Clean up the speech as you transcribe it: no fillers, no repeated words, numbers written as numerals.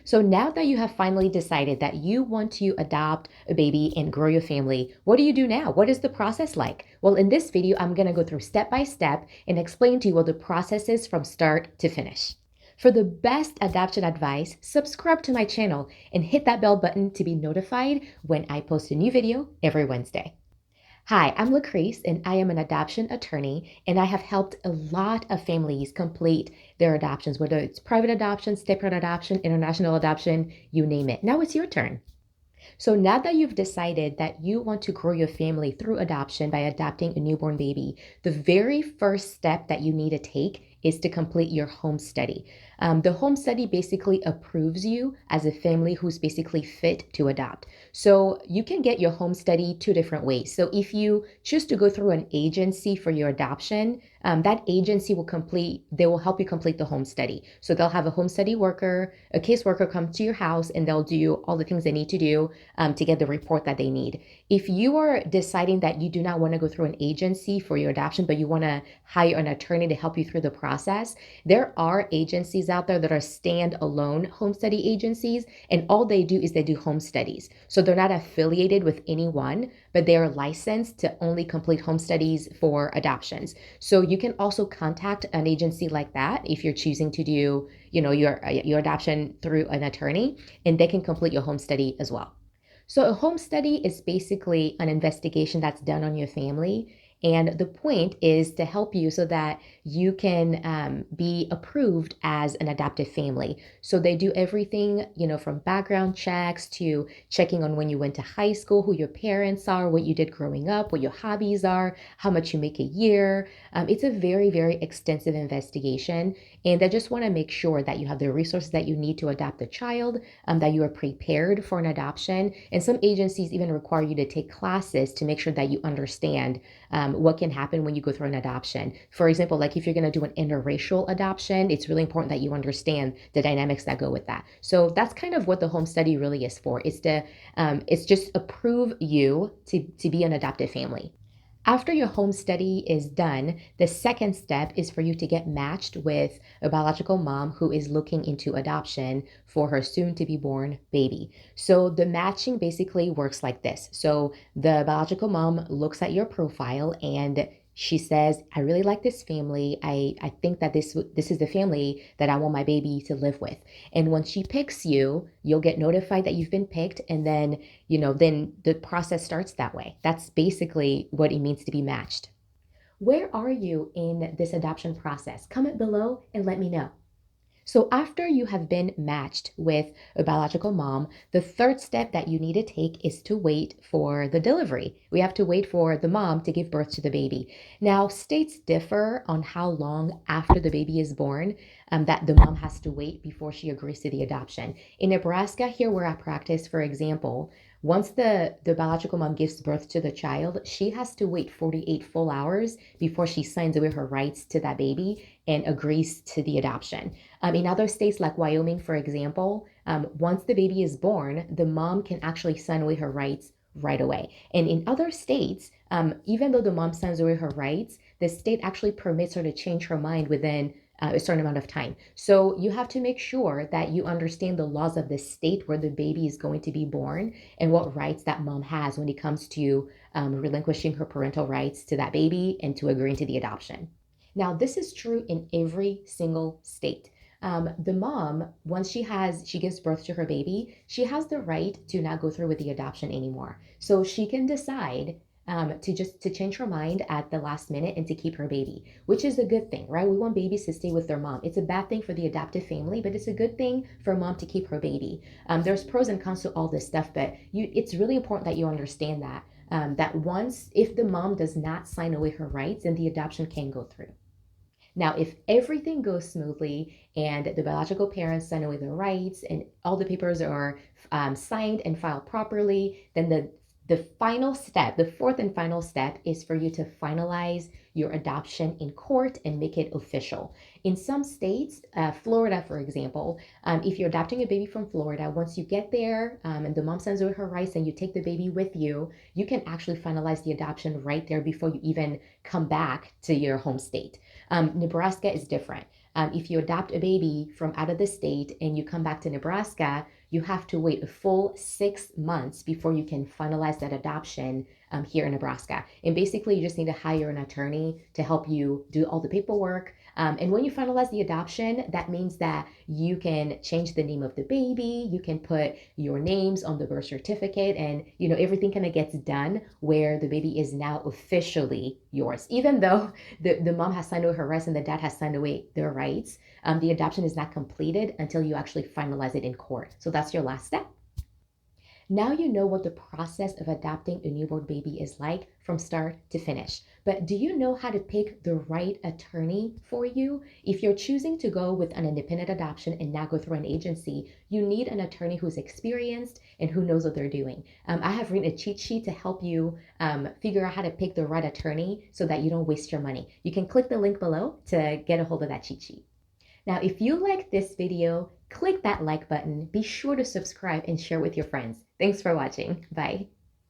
So now that you have finally decided that you want to adopt a baby and grow your family, what do you do now? What is the process like? Well, in this video, I'm going to go through step by step and explain to you what the process is from start to finish. For the best adoption advice, subscribe to my channel and hit that bell button to be notified when I post a new video every Wednesday. Hi, I'm Lucrece, and I am an adoption attorney, and I have helped a lot of families complete their adoptions, whether it's private adoption, step-parent adoption, international adoption, you name it. Now it's your turn. So now that you've decided that you want to grow your family through adoption by adopting a newborn baby, the very first step that you need to take is to complete your home study. The home study basically approves you as a family who's basically fit to adopt. So you can get your home study two different ways. So if you choose to go through an agency for your adoption, that agency they will help you complete the home study. So they'll have a home study worker, a caseworker come to your house, and they'll do all the things they need to do to get the report that they need. If you are deciding that you do not want to go through an agency for your adoption, but you want to hire an attorney to help you through the process, there are agencies out there that are stand-alone home study agencies, and all they do is they do home studies. So they're not affiliated with anyone, but they are licensed to only complete home studies for adoptions. So you can also contact an agency like that if you're choosing to do, your adoption through an attorney, and they can complete your home study as well. So a home study is basically an investigation that's done on your family. And the point is to help you so that you can be approved as an adoptive family. So they do everything, from background checks to checking on when you went to high school, who your parents are, what you did growing up, what your hobbies are, how much you make a year. It's a very, very extensive investigation. And they just want to make sure that you have the resources that you need to adopt the child, that you are prepared for an adoption. And some agencies even require you to take classes to make sure that you understand what can happen when you go through an adoption. For example, like if you're going to do an interracial adoption, it's really important that you understand the dynamics that go with that. So that's kind of what the home study really is for. It's just approve you to be an adoptive family. After your home study is done, the second step is for you to get matched with a biological mom who is looking into adoption for her soon to be born baby. So the matching basically works like this. So the biological mom looks at your profile and she says, I really like this family. I think that this is the family that I want my baby to live with. And when she picks you, you'll get notified that you've been picked, and then the process starts that way. That's basically what it means to be matched. Where are you in this adoption process? Comment below and let me know. So after you have been matched with a biological mom, the third step that you need to take is to wait for the delivery. We have to wait for the mom to give birth to the baby. Now, states differ on how long after the baby is born that the mom has to wait before she agrees to the adoption. In Nebraska, here where I practice, for example, once the biological mom gives birth to the child, she has to wait 48 full hours before she signs away her rights to that baby and agrees to the adoption. In other states like Wyoming, for example, once the baby is born, the mom can actually sign away her rights right away. And in other states, even though the mom signs away her rights, the state actually permits her to change her mind within a certain amount of time. So you have to make sure that you understand the laws of the state where the baby is going to be born and what rights that mom has when it comes to relinquishing her parental rights to that baby and to agreeing to the adoption. Now, this is true in every single state. The mom, once she gives birth to her baby, she has the right to not go through with the adoption anymore. So she can decide to change her mind at the last minute and to keep her baby, which is a good thing, right? We want babies to stay with their mom. It's a bad thing for the adoptive family, but it's a good thing for a mom to keep her baby. There's pros and cons to all this stuff, but it's really important that you understand that if the mom does not sign away her rights, then the adoption can go through. Now, if everything goes smoothly and the biological parents sign away their rights and all the papers are signed and filed properly, then the final step, the fourth and final step, is for you to finalize your adoption in court and make it official. In some states, Florida, for example, if you're adopting a baby from Florida, once you get there and the mom signs away her rights and you take the baby with you, you can actually finalize the adoption right there before you even come back to your home state. Nebraska is different. If you adopt a baby from out of the state and you come back to Nebraska, you have to wait a full 6 months before you can finalize that adoption here in Nebraska. And basically, you just need to hire an attorney to help you do all the paperwork. And when you finalize the adoption, that means that you can change the name of the baby, you can put your names on the birth certificate, and everything kind of gets done where the baby is now officially yours. Even though the mom has signed away her rights and the dad has signed away their rights, the adoption is not completed until you actually finalize it in court. So that's your last step. Now you know what the process of adopting a newborn baby is like from start to finish. But do you know how to pick the right attorney for you? If you're choosing to go with an independent adoption and not go through an agency, you need an attorney who's experienced and who knows what they're doing. I have written a cheat sheet to help you figure out how to pick the right attorney so that you don't waste your money. You can click the link below to get a hold of that cheat sheet. Now, if you like this video, click that like button. Be sure to subscribe and share with your friends. Thanks for watching. Bye.